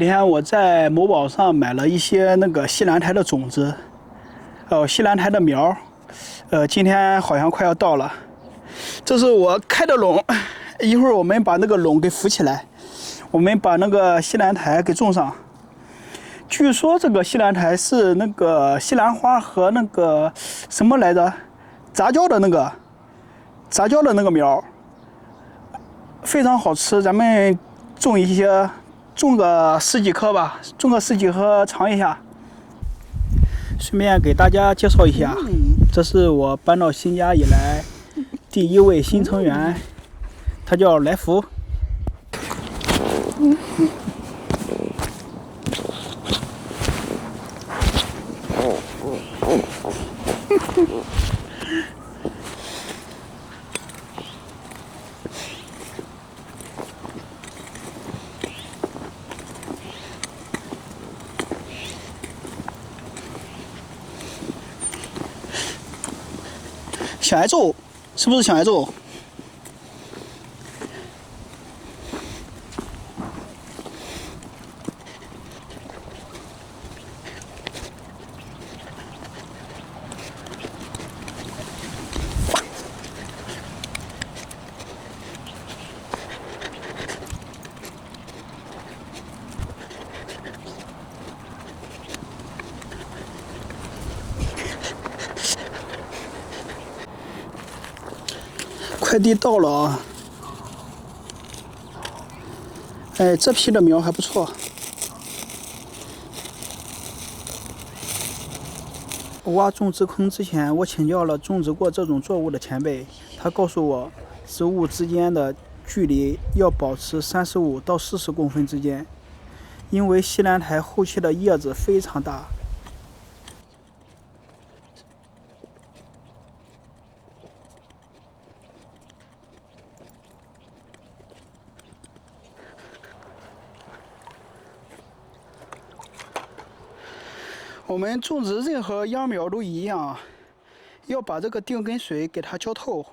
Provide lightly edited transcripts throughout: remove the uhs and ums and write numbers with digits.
今天我在某宝上买了一些那个西兰苔的种子，西兰苔的苗，今天好像快要到了。这是我开的垄，一会儿我们把那个垄给扶起来，我们把那个西兰苔给种上。据说这个西兰苔是那个西兰花和那个什么来着，杂交的那个苗，非常好吃。咱们种个十几棵吧，种个十几棵尝一下。顺便给大家介绍一下，这是我搬到新家以来第一位新成员，他叫来福。小挨揍，是不是小挨揍？快递到了啊！哎，这批的苗还不错。挖种植坑之前，我请教了种植过这种作物的前辈，他告诉我，植物之间的距离要保持35到40公分之间，因为西兰苔后期的叶子非常大。我们种植任何秧苗都一样，要把这个定根水给它浇透。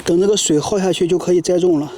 等这个水耗下去就可以栽种了。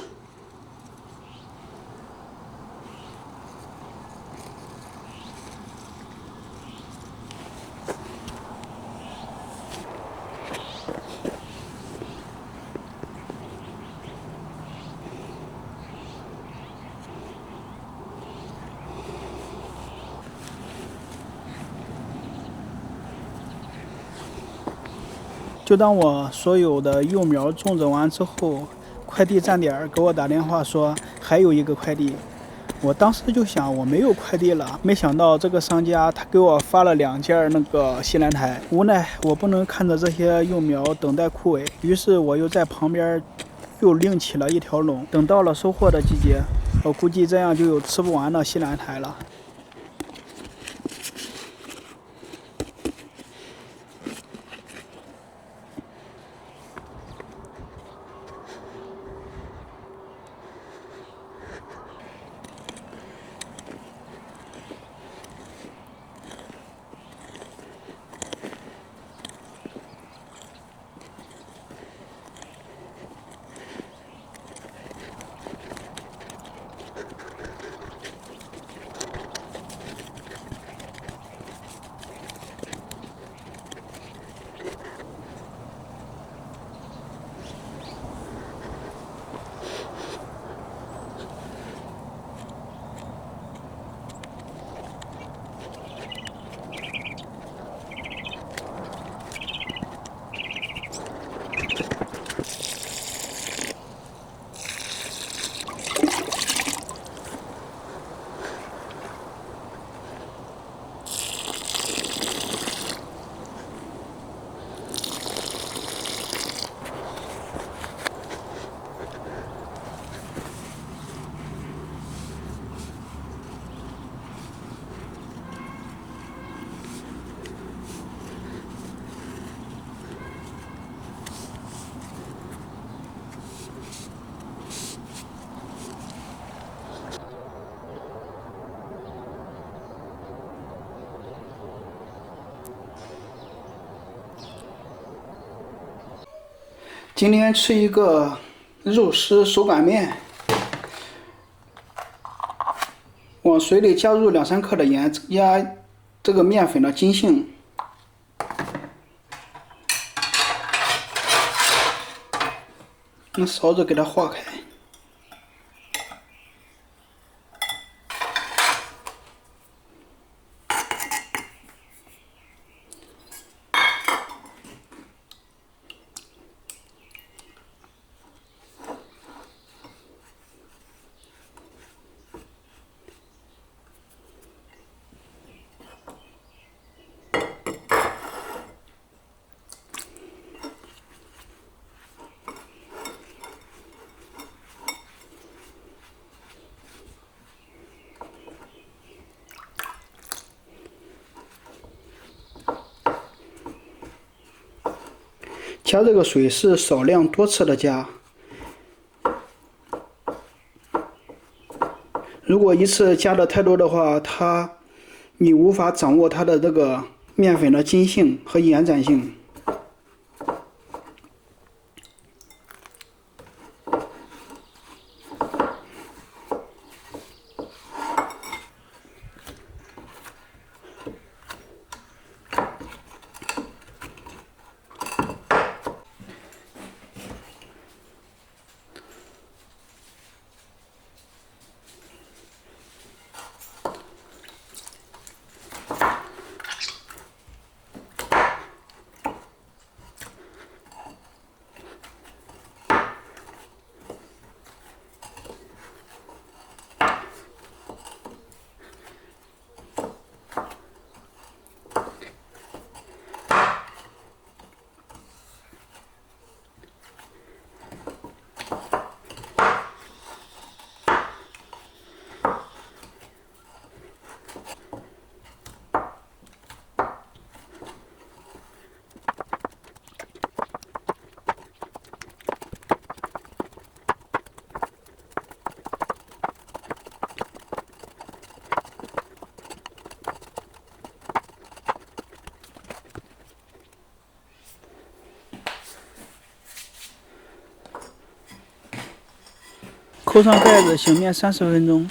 就当我所有的幼苗种植完之后，快递站点给我打电话说还有一个快递。我当时就想我没有快递了，没想到这个商家他给我发了2件那个西兰苔，无奈我不能看着这些幼苗等待枯萎，于是我又在旁边又另起了一条垄，等到了收获的季节，我估计这样就有吃不完的西兰苔了。今天吃一个肉丝手擀面，往水里加入2、3克的盐，压这个面粉的筋性。用勺子给它化开。加这个水是少量多次的加，如果一次加的太多的话，你无法掌握它的这个面粉的筋性和延展性。扣上盖子，醒面30分钟。